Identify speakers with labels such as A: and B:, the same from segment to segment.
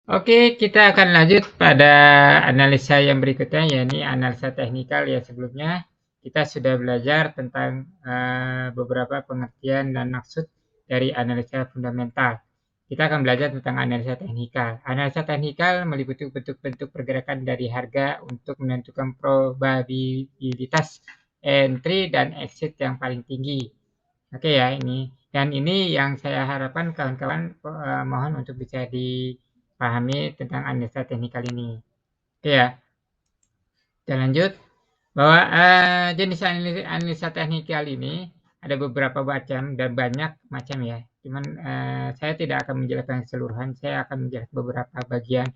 A: Oke, kita akan lanjut pada analisa yang berikutnya, yakni analisa teknikal. Ya, sebelumnya kita sudah belajar tentang beberapa pengertian dan maksud dari analisa fundamental. Kita akan belajar tentang analisa teknikal. Analisa teknikal meliputi bentuk-bentuk pergerakan dari harga untuk menentukan probabilitas entry dan exit yang paling tinggi. Oke ya, ini. Dan ini yang saya harapkan kawan-kawan mohon untuk bisa dipahami tentang analisa teknikal ini. Oke ya, kita lanjut bahwa jenis analisa teknikal ini ada beberapa macam dan banyak macam ya. Cuman saya tidak akan menjelaskan keseluruhan, saya akan menjelaskan beberapa bagian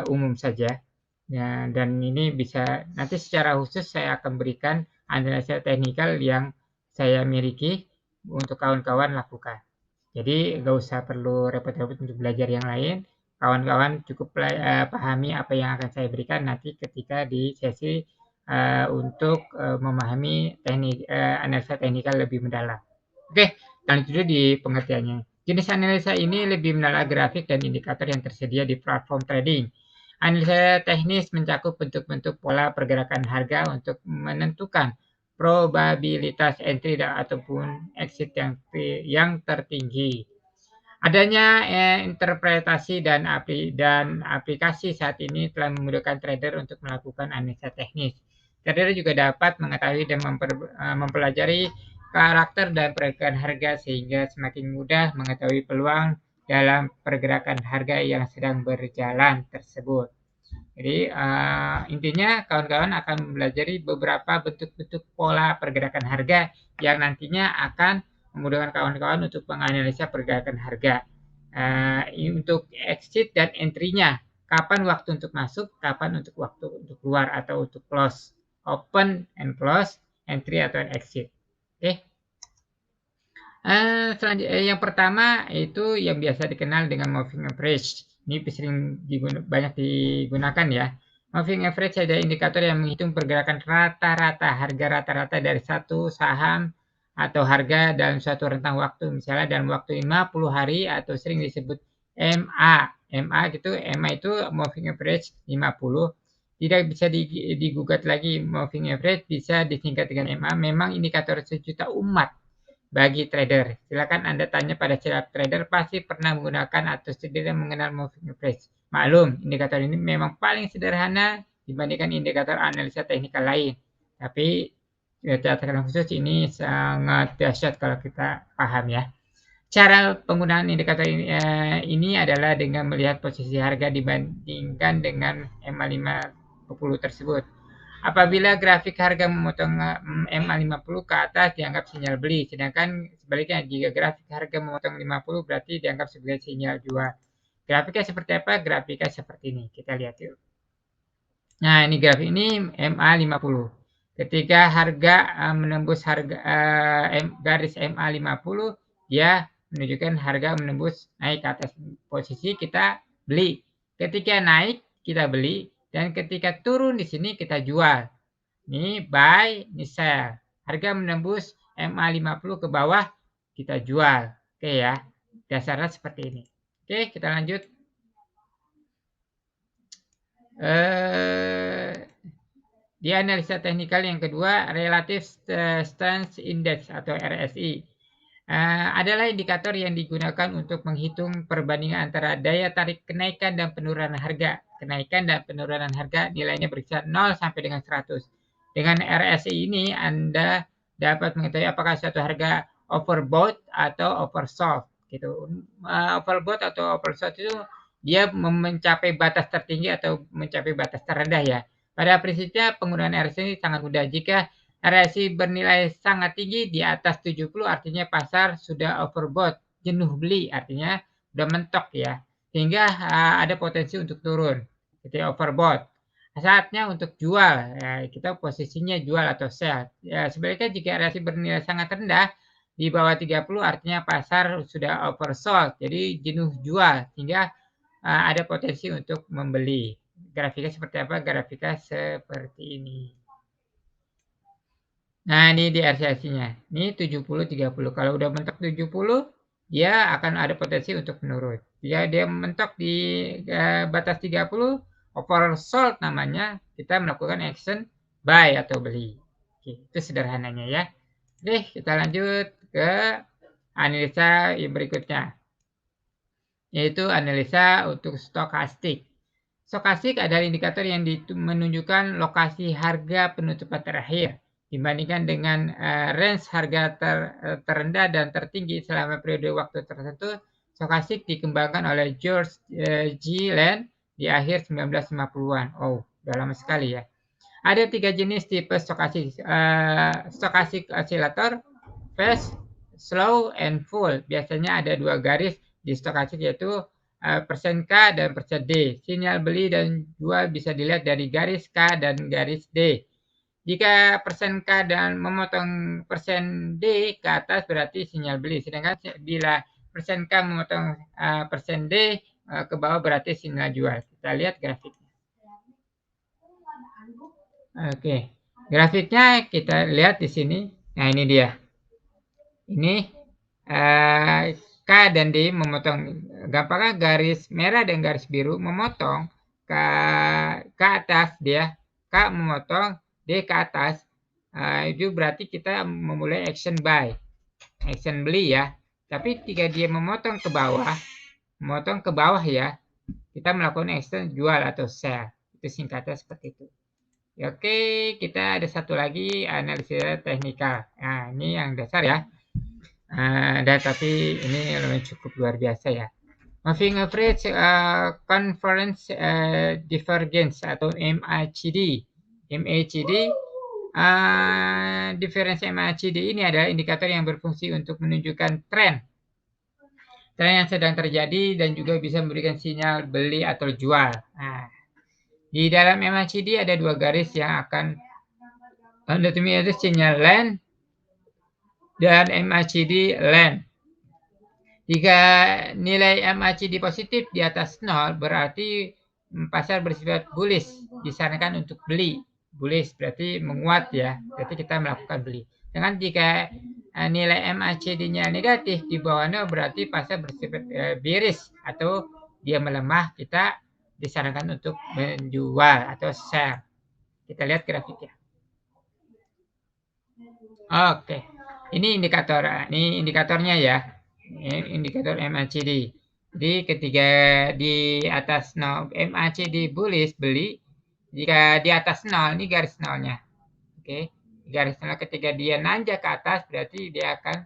A: umum saja. Ya, dan ini bisa nanti secara khusus saya akan berikan analisa teknikal yang saya miliki untuk kawan-kawan lakukan. Jadi nggak usah perlu repot-repot untuk belajar yang lain. Kawan-kawan cukup pahami apa yang akan saya berikan nanti ketika di sesi untuk memahami teknik analisa teknikal lebih mendalam. Oke, lanjut dulu di pengertiannya. Jenis analisa ini lebih menelaah grafik dan indikator yang tersedia di platform trading. Analisa teknis mencakup bentuk-bentuk pola pergerakan harga untuk menentukan probabilitas entry ataupun exit yang tertinggi. Adanya interpretasi dan aplikasi saat ini telah memudahkan trader untuk melakukan analisa teknis. Trader juga dapat mengetahui dan mempelajari karakter dan pergerakan harga sehingga semakin mudah mengetahui peluang dalam pergerakan harga yang sedang berjalan tersebut. Jadi intinya kawan-kawan akan mempelajari beberapa bentuk-bentuk pola pergerakan harga yang nantinya akan memudahkan kawan-kawan untuk menganalisa pergerakan harga. Untuk exit dan entry-nya, kapan waktu untuk masuk, kapan untuk waktu untuk keluar atau untuk close, open and close, entry atau exit. Oke. Selanjutnya, yang pertama itu yang biasa dikenal dengan moving average. Ini sering banyak digunakan ya. Moving average adalah indikator yang menghitung pergerakan rata-rata harga rata-rata dari satu saham atau harga dalam suatu rentang waktu. Misalnya dalam waktu 50 hari atau sering disebut MA. MA gitu, MA itu moving average 50. Tidak bisa digugat lagi moving average, bisa disingkat dengan MA. Memang indikator sejuta umat bagi trader. Silakan Anda tanya pada setiap trader pasti pernah menggunakan atau setidaknya mengenal moving average. Maklum, indikator ini memang paling sederhana dibandingkan indikator analisa teknikal lain. Tapi catatan khusus ini sangat dahsyat kalau kita paham ya. Cara penggunaan indikator ini adalah dengan melihat posisi harga dibandingkan dengan MA50 tersebut. Apabila grafik harga memotong MA50 ke atas dianggap sinyal beli, sedangkan sebaliknya jika grafik harga memotong 50 berarti dianggap sebagai sinyal jual. Grafiknya seperti apa? Grafiknya seperti ini. Kita lihat yuk. Nah, ini grafik ini MA50. Ketika harga menembus garis MA50, dia menunjukkan harga menembus naik ke atas posisi kita beli. Ketika naik kita beli dan ketika turun di sini kita jual. Ini buy, ini sell. Harga menembus MA50 ke bawah, kita jual. Oke ya, dasarnya seperti ini. Oke, kita lanjut. Di analisa teknikal yang kedua, Relative Strength Index atau RSI. Adalah indikator yang digunakan untuk menghitung perbandingan antara daya tarik kenaikan dan penurunan harga. Kenaikan dan penurunan harga nilainya berkisar 0 sampai dengan 100. Dengan RSI ini Anda dapat mengetahui apakah suatu harga overbought atau oversold. Gitu. Overbought atau oversold itu dia mencapai batas tertinggi atau mencapai batas terendah ya. Pada prinsipnya penggunaan RSI sangat mudah. Jika RSI bernilai sangat tinggi di atas 70 artinya pasar sudah overbought, jenuh beli artinya sudah mentok ya. Sehingga ada potensi untuk turun. Jadi overbought. Saatnya untuk jual, ya, kita posisinya jual atau sell. Ya, sebaliknya jika RSI bernilai sangat rendah di bawah 30 artinya pasar sudah oversold, jadi jenuh jual sehingga ada potensi untuk membeli. Grafiknya seperti apa? Grafiknya seperti ini. Nah, ini di RSI-nya. Ini 70 30. Kalau udah mentok 70 dia akan ada potensi untuk menurun. Jika dia mentok di batas 30, oversold namanya, kita melakukan action buy atau beli. Oke, itu sederhananya ya. Oke, kita lanjut ke analisa yang berikutnya, yaitu analisa untuk stokastik. Stokastik adalah indikator yang menunjukkan lokasi harga penutupan terakhir dibandingkan dengan range harga terendah dan tertinggi selama periode waktu tertentu. Stokastik dikembangkan oleh George G. Land di akhir 1950-an. Oh, udah lama sekali ya. Ada 3 jenis tipe stokastik. Stokastik oscillator, fast, slow, and full. Biasanya ada 2 garis di stokastik, yaitu persen K dan persen D. Sinyal beli dan jual bisa dilihat dari garis K dan garis D. Jika persen K dan memotong persen D ke atas berarti sinyal beli. Sedangkan bila persen K memotong persen D ke bawah berarti sinyal jual. Kita lihat grafiknya. Oke, grafiknya kita lihat di sini. Nah, ini dia. Ini K dan D memotong, gampangnya garis merah dan garis biru memotong ke atas dia, K memotong, D ke atas. Itu berarti kita memulai action buy, action beli ya. Tapi jika dia memotong ke bawah ya, kita melakukan action jual atau sell. Itu singkatnya seperti itu. Oke, kita ada satu lagi analisa teknikal. Nah, ini yang dasar ya. Tapi ini cukup luar biasa ya. Moving Average Convergence Divergence atau MACD. MACD, difference MACD ini adalah indikator yang berfungsi untuk menunjukkan tren yang sedang terjadi dan juga bisa memberikan sinyal beli atau jual. Nah, di dalam MACD ada 2 garis yang akan yaitu sinyal land dan MACD land. Jika nilai MACD positif di atas 0 berarti pasar bersifat bullish, disarankan untuk beli. Bullish berarti menguat ya, berarti kita melakukan beli. Dengan jika nilai MACD-nya negatif di bawah 0 berarti pasar bersifat bearish atau dia melemah, kita disarankan untuk menjual atau sell. Kita lihat grafiknya. Oke, ini indikatornya ya. Ini indikator MACD. Jadi ketika di atas 0 MACD bullish beli, jika di atas 0 ini garis nolnya. Oke, garis nol ketika dia nanjak ke atas berarti dia akan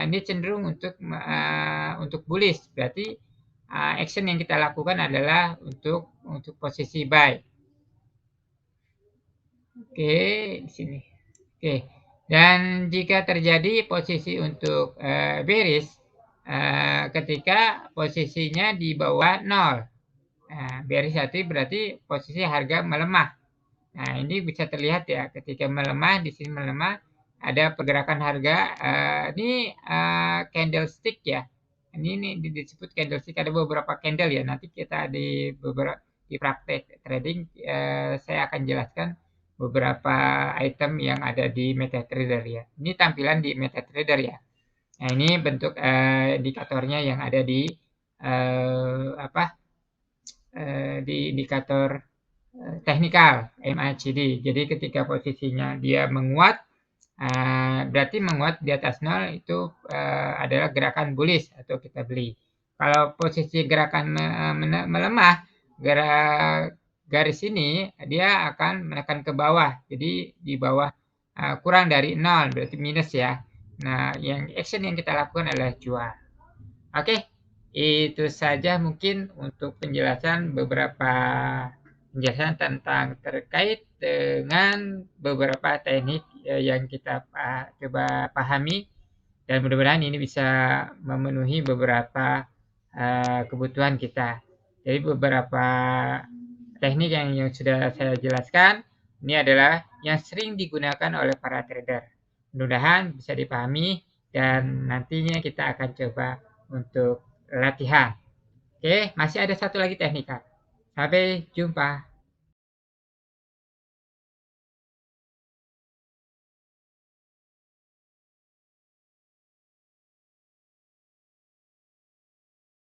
A: ini cenderung untuk bullish. Berarti action yang kita lakukan adalah untuk posisi buy. Oke, di sini. Oke. Dan jika terjadi posisi untuk bearish ketika posisinya di bawah 0. Bearish berarti posisi harga melemah. Nah, ini bisa terlihat ya ketika melemah, di sini melemah ada pergerakan harga ini candlestick ya. Ini disebut candlestick, ada beberapa candle ya. Nanti kita di praktek trading saya akan jelaskan beberapa item yang ada di MetaTrader ya. Ini tampilan di MetaTrader ya. Nah, ini bentuk indikatornya yang ada di di indikator teknikal MACD. Jadi ketika posisinya dia menguat, berarti menguat di atas 0 itu adalah gerakan bullish atau kita beli. Kalau posisi gerakan melemah, garis ini dia akan menekan ke bawah. Jadi di bawah kurang dari 0 berarti minus ya. Nah, yang action yang kita lakukan adalah jual. Oke, itu saja mungkin untuk penjelasan tentang terkait dengan beberapa teknik yang kita coba pahami, dan mudah-mudahan ini bisa memenuhi beberapa kebutuhan kita. Jadi beberapa teknik yang sudah saya jelaskan ini adalah yang sering digunakan oleh para trader. Mudah-mudahan bisa dipahami dan nantinya kita akan coba untuk latihan. Oke, masih ada satu lagi teknik. Sampai jumpa.